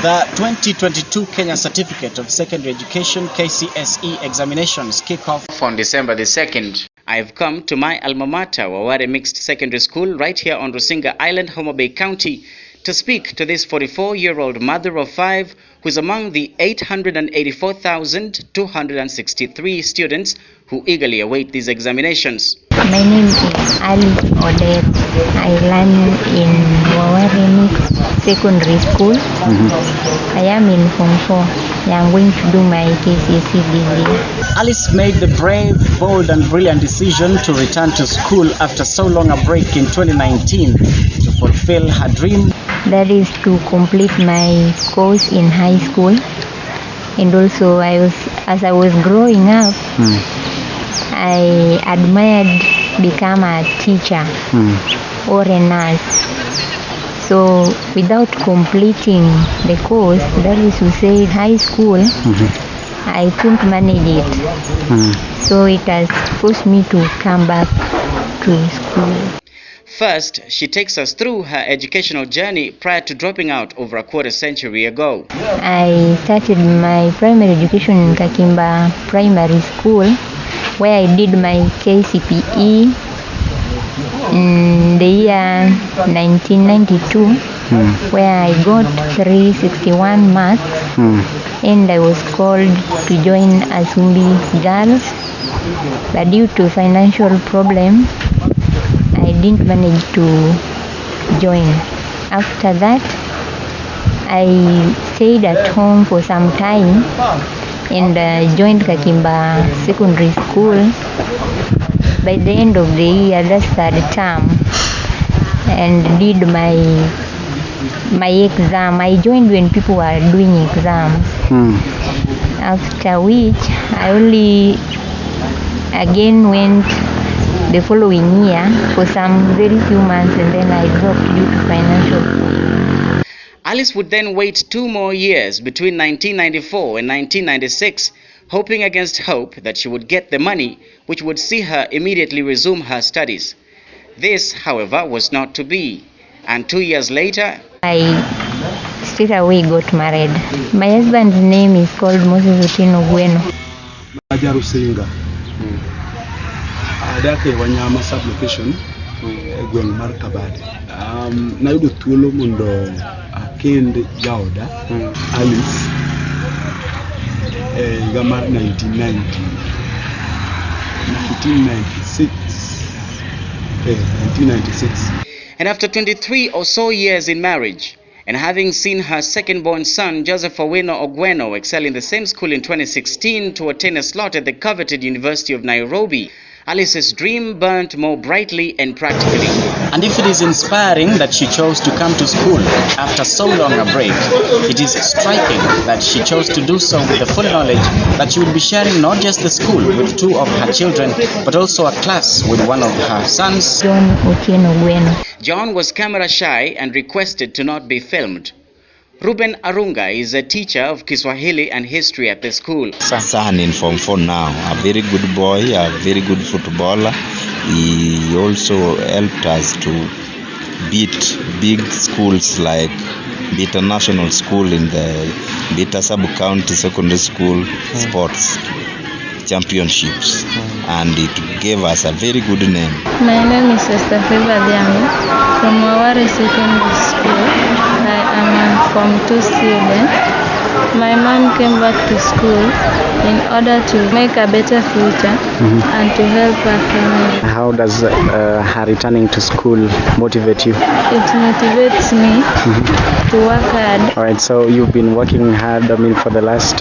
The 2022 Kenya Certificate of Secondary Education KCSE examinations kick off on December the 2nd. I've come to my alma mater, Waware Mixed Secondary School, right here on Rusinga Island, Homa Bay County, to speak to this 44-year-old mother of 5 who is among the 884,263 students who eagerly await these examinations. My name is Odero. I learn in Waware Mixed Secondary School. I am in Form 4. I am going to do my KCSE this year. Alice made the brave, bold and brilliant decision to return to school after so long a break in 2019 to fulfill her dream. That is to complete my course in high school. And also as I was growing up, I admired become a teacher or a nurse. So without completing the course, that is to say high school, I couldn't manage it. So it has forced me to come back to school. First, she takes us through her educational journey prior to dropping out over a quarter century ago. I started my primary education in Kakimba Primary School, where I did my KCPE in the year 1992, where I got 361 marks, and I was called to join Asumbi Girls, but due to financial problem, I didn't manage to join. After that, I stayed at home for some time and joined Kakimba Secondary School by the end of the year, that's third term, and did my exam. I joined when people were doing exams. After which I only again went the following year for some very few months, and then I dropped due to financial. Alice would then wait 2 more years between 1994 and 1996, hoping against hope that she would get the money which would see her immediately resume her studies. This, however, was not to be, and 2 years later, I straight away got married. My husband's name is called Odero. Adake wanyama sub-location gweng mar Kabade. Nayudo thuolo mondo akend jaoda Alice higa mar 1996. And after 23 or so years in marriage, and having seen her second-born son, Joseph Ogweno, excel in the same school in 2016 to attain a slot at the coveted University of Nairobi, Alice's dream burnt more brightly and practically. And if it is inspiring that she chose to come to school after so long a break, it is striking that she chose to do so with the full knowledge that she would be sharing not just the school with 2 of her children, but also a class with one of her sons. John was camera shy and requested to not be filmed. Ruben Arunga is a teacher of Kiswahili and history at the school. Son in Form 4 now, a very good boy, a very good footballer. He also helped us to beat big schools like Beta National School in the Beta Sub-County Secondary School Sports Championships, and it gave us a very good name. My name is Sister Favor Diami from Waware Secondary School. I am a Form 2 student. My mom came back to school in order to make a better future and to help her family. How does her returning to school motivate you? It motivates me to work hard. All right, so you've been working hard, for the last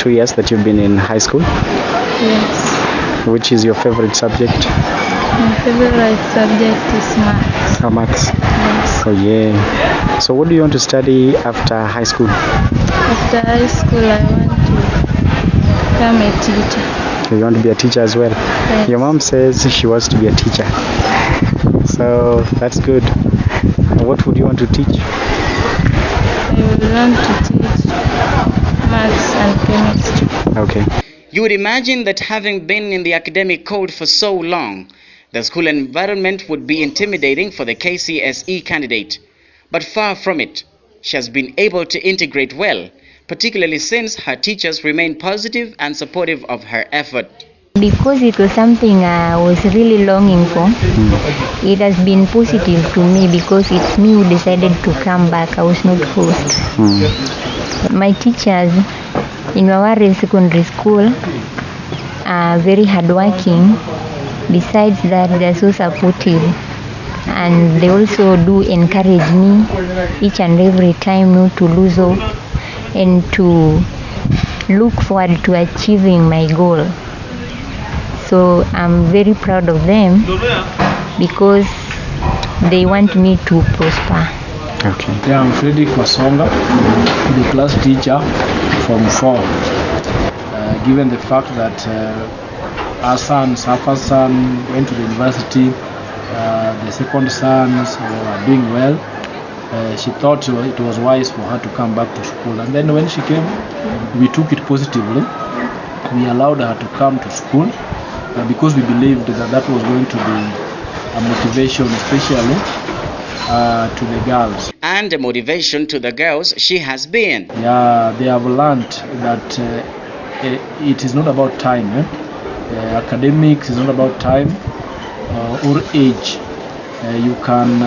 2 years that you've been in high school? Yes. Which is your favorite subject? My favorite subject is maths. Maths? Yes. Oh yeah. So what do you want to study after high school? After high school, I want to become a teacher. You want to be a teacher as well? Yes. Your mom says she wants to be a teacher. So that's good. What would you want to teach? I would want to teach maths and chemistry. Okay. You would imagine that having been in the academic code for so long, the school environment would be intimidating for the KCSE candidate. But far from it. she has been able to integrate well, particularly since her teachers remain positive and supportive of her effort. Because it was something I was really longing for, it has been positive to me because it's me who decided to come back. I was not forced. My teachers in Waware Secondary School are very hardworking. Besides that, they're so supportive, and they also do encourage me each and every time not to lose hope and to look forward to achieving my goal. So I'm very proud of them because they want me to prosper. Okay. Yeah, I'm Frederick Masonga, the class teacher from 4. Given the fact that our first son went to the university, the second sons were doing well, she thought it was wise for her to come back to school. And then when she came, we took it positively. We allowed her to come to school because we believed that was going to be a motivation, especially to the girls. And a motivation to the girls she has been. Yeah, they have learned that it is not about time. Academics is not about time or age. You can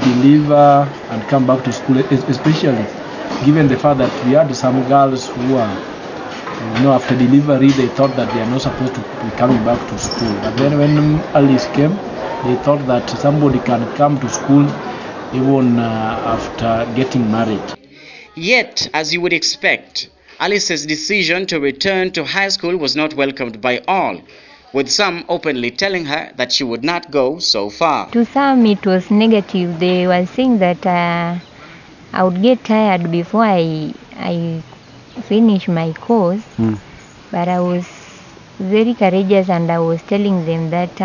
deliver and come back to school, especially given the fact that we had some girls who are, after delivery they thought that they are not supposed to be coming back to school. But then when Alice came, they thought that somebody can come to school even after getting married. Yet, as you would expect, Alice's decision to return to high school was not welcomed by all, with some openly telling her that she would not go so far. To some it was negative. They were saying that I would get tired before I finish my course. But I was very courageous and I was telling them that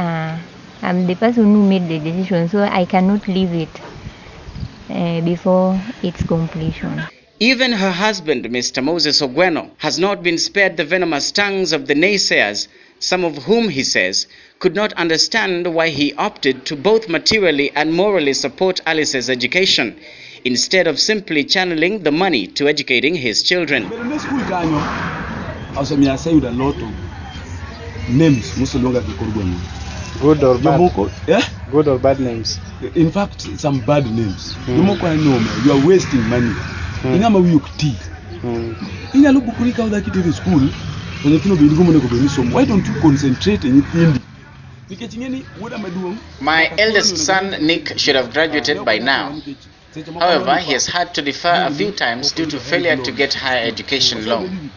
I'm the person who made the decision, so I cannot leave it before its completion. Even her husband, Mr. Moses Ogweno, has not been spared the venomous tongues of the naysayers, some of whom, he says, could not understand why he opted to both materially and morally support Alice's education, instead of simply channeling the money to educating his children. Good or bad? Yeah? Good or bad names? In fact, some bad names. You are wasting money. Why don't you concentrate on My eldest son, Nick, should have graduated by now. However, he has had to defer a few times due to failure to get higher education loan.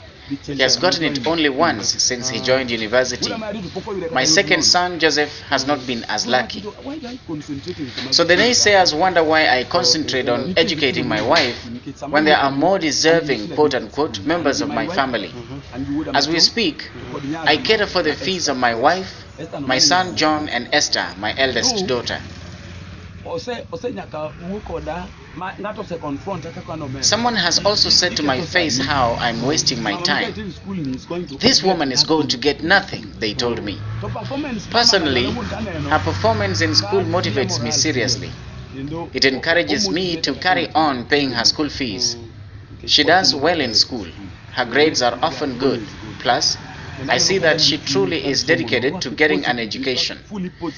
He has gotten it only once since he joined university. My second son, Joseph, has not been as lucky. So the naysayers wonder why I concentrate on educating my wife when there are more deserving, quote-unquote, members of my family. As we speak, I cater for the fees of my wife, my son John, and Esther, my eldest daughter. Someone has also said to my face how I'm wasting my time. This woman is going to get nothing, they told me. Personally, her performance in school motivates me seriously. It encourages me to carry on paying her school fees. She does well in school. Her grades are often good. Plus, I see that she truly is dedicated to getting an education.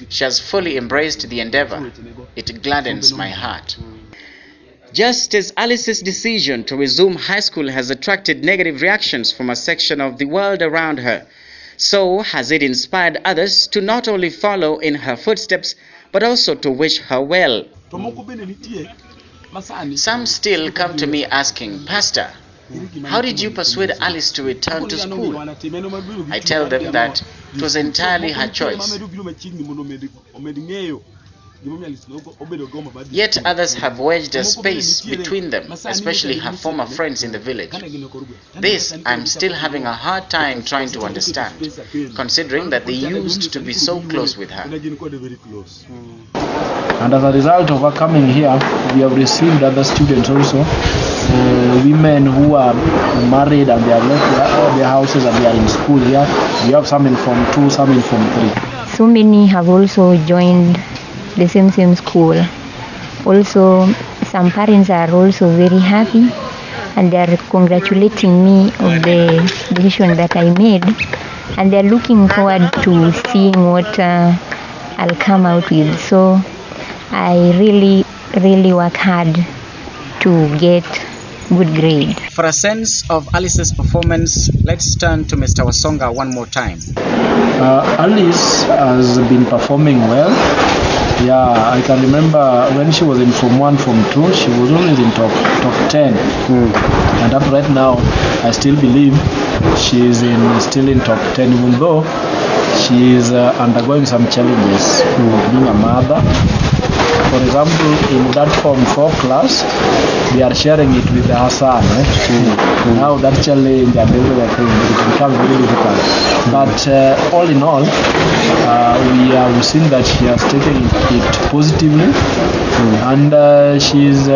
She has fully embraced the endeavor. It gladdens my heart. Just as Alice's decision to resume high school has attracted negative reactions from a section of the world around her, so has it inspired others to not only follow in her footsteps, but also to wish her well. Some still come to me asking, Pastor, how did you persuade Alice to return to school? I tell them that it was entirely her choice. Yet others have wedged a space between them, especially her former friends in the village. This I'm still having a hard time trying to understand, considering that they used to be so close with her. And as a result of her coming here, we have received other students also, women who are married and they have left their houses and they are in school here. We have some in Form 2, some in Form 3. So many have also joined the same school. Also, some parents are also very happy, and they are congratulating me of the decision that I made, and they are looking forward to seeing what I'll come out with. So I really work hard to get good grade. For a sense of Alice's performance, let's turn to Mr. Wasonga one more time. Alice has been performing well. Yeah, I can remember when she was in Form 1, Form 2, she was always in top 10. And up right now, I still believe she is still in top 10, even though she is undergoing some challenges being a mother. For example, in that Form 4 class, we are sharing it with her son. Now that challenge and everything, it becomes very difficult. But all in all, we have seen that she has taken it positively, and she is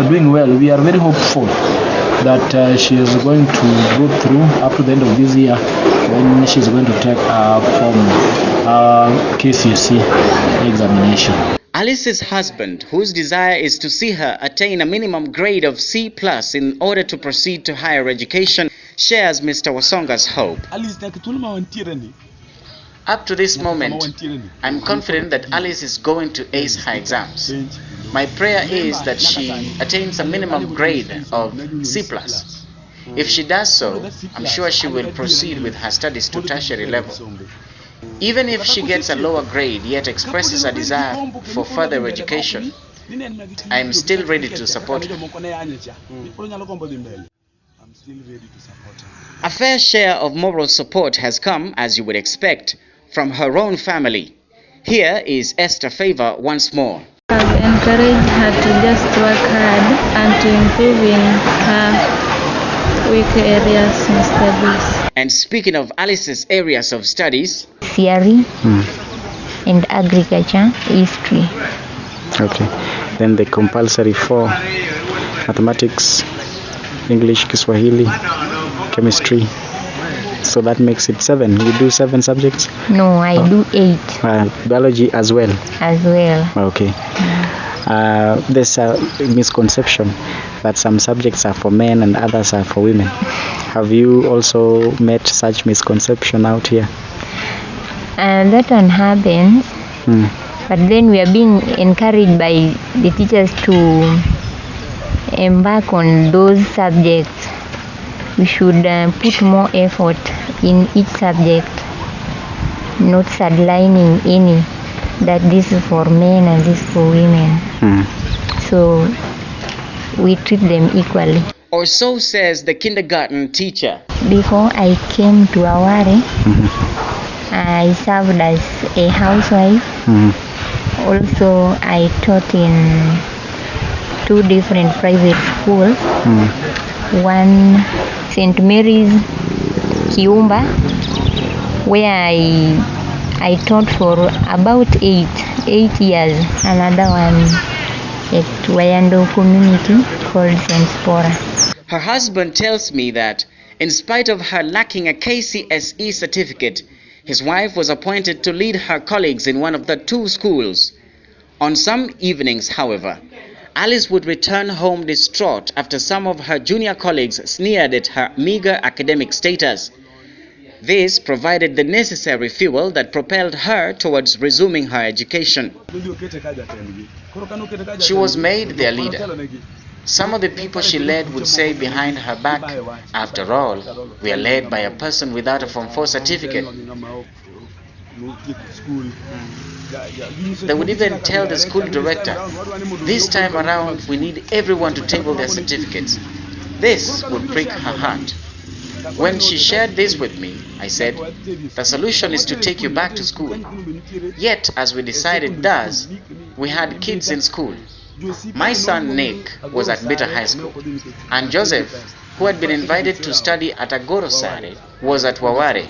doing well. We are very hopeful that she is going to go through up to the end of this year when she is going to take KCSE examination. Alice's husband, whose desire is to see her attain a minimum grade of C+ in order to proceed to higher education, shares Mr. Wasonga's hope. Up to this moment, I'm confident that Alice is going to ace her exams. My prayer is that she attains a minimum grade of C+. If she does so, I'm sure she will proceed with her studies to tertiary level. Even if she gets a lower grade yet expresses a desire for further education, I am still ready to support her. A fair share of moral support has come, as you would expect, from her own family. Here is Esther Favor once more. I've encouraged her to just work hard and to improve in her weak areas in studies. And speaking of Alice's areas of studies, theory and agriculture, history. Okay. Then the compulsory 4, mathematics, English, Kiswahili, chemistry. So that makes it 7. You do 7 subjects? No, I do 8. Biology as well? As well. Okay. There's a misconception that some subjects are for men and others are for women. Have you also met such misconception out here? That one happens, but then we are being encouraged by the teachers to embark on those subjects. We should put more effort in each subject, not sidelining any, that this is for men and this is for women. So we treat them equally. Or so says the kindergarten teacher. Before I came to Waware, I served as a housewife. Also, I taught in 2 different private schools. One, St. Mary's, Kiumba, where I taught for about 8 years. Another one at Wayando community called St. Spora. Her husband tells me that in spite of her lacking a KCSE certificate, his wife was appointed to lead her colleagues in one of the 2 schools. On some evenings, however, Alice would return home distraught after some of her junior colleagues sneered at her meager academic status. This provided the necessary fuel that propelled her towards resuming her education. She was made their leader. Some of the people she led would say behind her back, after all, we are led by a person without a Form 4 certificate. They would even tell the school director, this time around we need everyone to table their certificates. This would prick her heart. When she shared this with me, I said, the solution is to take you back to school. Yet, as we decided thus, we had kids in school. My son Nick was at Beta High School, and Joseph, who had been invited to study at Agorosare, was at Waware.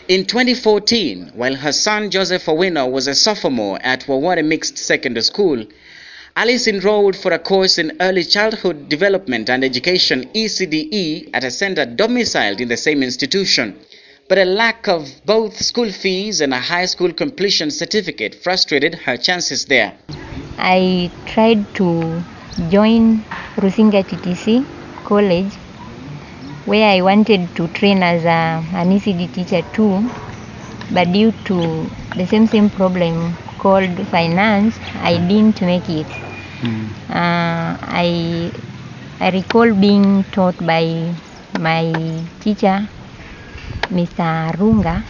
In 2014, while her son Joseph Owino was a sophomore at Waware Mixed Secondary School, Alice enrolled for a course in Early Childhood Development and Education (ECDE) at a center domiciled in the same institution. But a lack of both school fees and a high school completion certificate frustrated her chances there. I tried to join Rusinga TTC college, where I wanted to train as an ECD teacher too, but due to the same problem called finance, I didn't make it. I recall being taught by my teacher, Mr. Runga,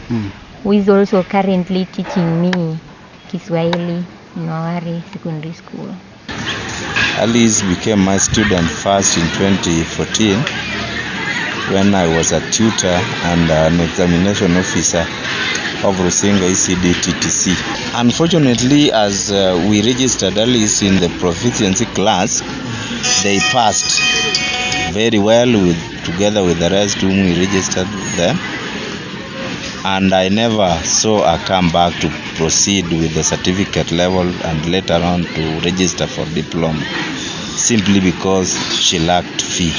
who is also currently teaching me Kiswahili in Waware Secondary School. Alice became my student first in 2014 when I was a tutor and an examination officer of Rusinga ECD TTC. Unfortunately, as we registered Alice in the proficiency class, they passed very well together with the rest whom we registered them, and I never saw her come back to proceed with the certificate level and later on to register for diploma, simply because she lacked fee.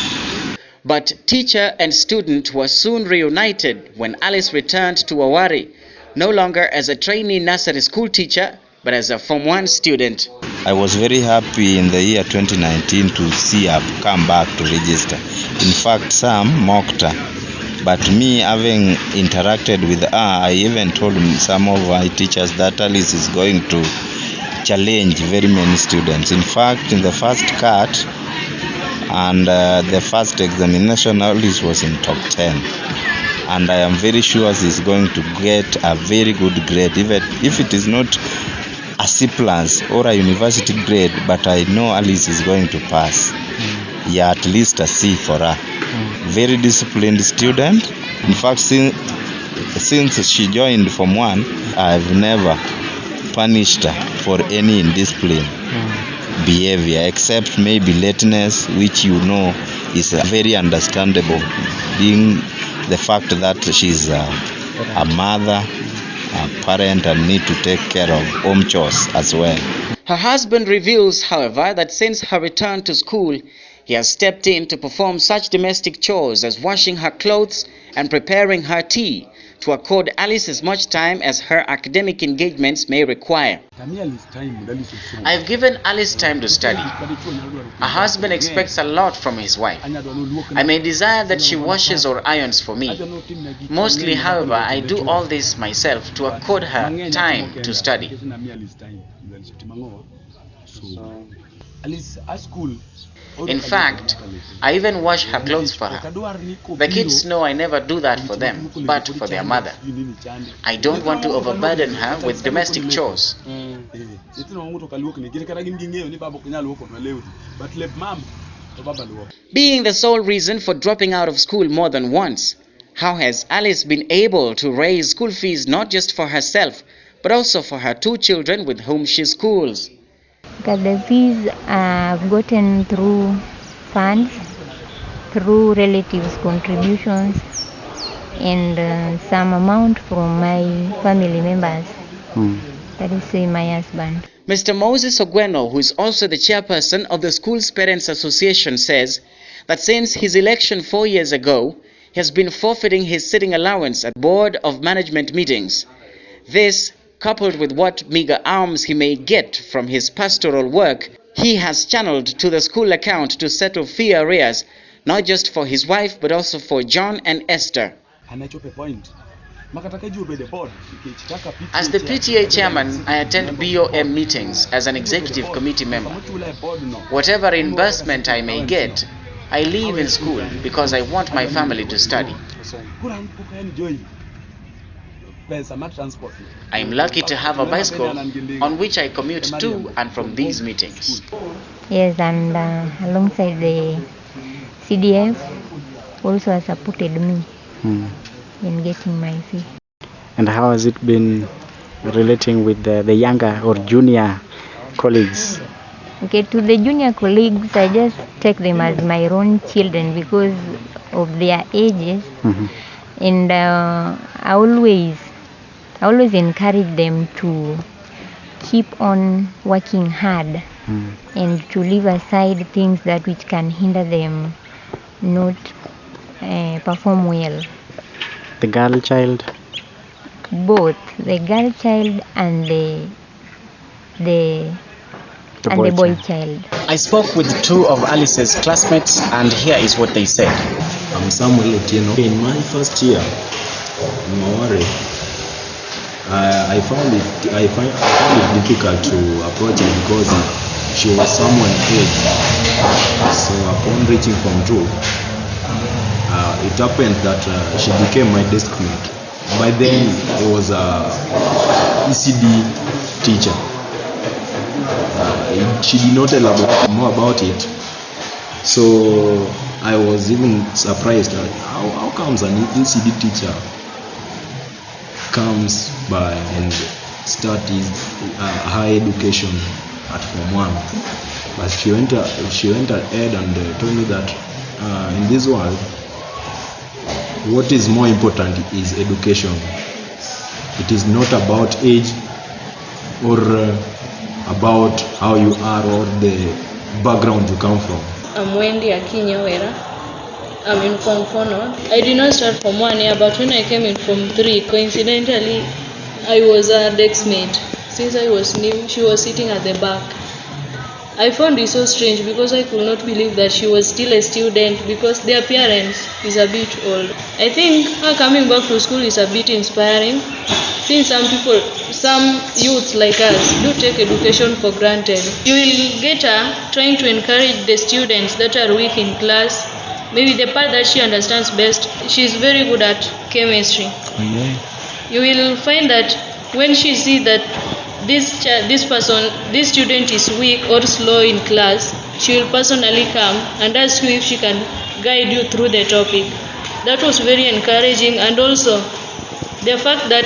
But teacher and student were soon reunited when Alice returned to Waware, no longer as a trainee nursery school teacher, but as a Form 1 student. I was very happy in the year 2019 to see her come back to register. In fact, some mocked her, but me having interacted with her, I even told some of my teachers that Alice is going to challenge very many students. In fact, in the first cut and the first examination, Alice was in top 10. And I am very sure she is going to get a very good grade, even if it is not a C+ or a university grade, but I know Alice is going to pass. Yeah, at least a C for her. Very disciplined student. In fact, since she joined Form 1, I've never punished her for any indiscipline behavior, except maybe lateness, which you know is very understandable, being the fact that she's a mother, a parent, and need to take care of home chores as well. Her husband reveals, however, that since her return to school, he has stepped in to perform such domestic chores as washing her clothes and preparing her tea, to accord Alice as much time as her academic engagements may require. I've given Alice time to study. A husband expects a lot from his wife. I may desire that she washes or irons for me. Mostly, however, I do all this myself to accord her time to study. In fact, I even wash her clothes for her. The kids know I never do that for them, but for their mother. I don't want to overburden her with domestic chores. Being the sole reason for dropping out of school more than once, how has Alice been able to raise school fees not just for herself, but also for her 2 children with whom she schools? Because the fees I've gotten through funds, through relatives' contributions, and some amount from my family members. That is, say, my husband. Mr. Moses Ogweno, who is also the chairperson of the School's Parents Association, says that since his election 4 years ago, he has been forfeiting his sitting allowance at Board of Management meetings. This, coupled with what meager alms he may get from his pastoral work, he has channeled to the school account to settle fee arrears, not just for his wife, but also for John and Esther. As the PTA chairman, I attend BOM meetings as an executive committee member. Whatever reimbursement I may get, I leave in school because I want my family to study. I am lucky to have a bicycle on which I commute to and from these meetings. Yes, and alongside the CDF also has supported me in getting my fee. And how has it been relating with the younger or junior colleagues? Okay, to the junior colleagues, I just take them as my own children because of their ages, and I always encourage them to keep on working hard and to leave aside things that which can hinder them not perform well. The girl child? Both the girl child and the and the boy child. I spoke with two of Alice's classmates, and here is what they said. I'm Samuel Otieno. In my first year in Waware, I found it difficult to approach her because she was someone age. So upon reaching Form 2, it happened that she became my desk mate. By then, it was a ECD teacher. She did not elaborate more about it. So I was even surprised that how comes an ECD teacher comes by and studies high education at Form 1. But she went ahead and told me that in this world, what is more important is education. It is not about age or about how you are or the background you come from. I'm Wendy Akinyowera. I'm in Form 4 now. I did not start Form 1 year, but when I came in Form 3, coincidentally, I was a desk mate. Since I was new, she was sitting at the back. I found it so strange because I could not believe that she was still a student because the appearance is a bit old. I think her coming back to school is a bit inspiring, since some youths like us do take education for granted. You will get her trying to encourage the students that are weak in class. Maybe the part that she understands best, she is very good at chemistry. You will find that when she sees that this student is weak or slow in class, she will personally come and ask you if she can guide you through the topic. That was very encouraging, and also the fact that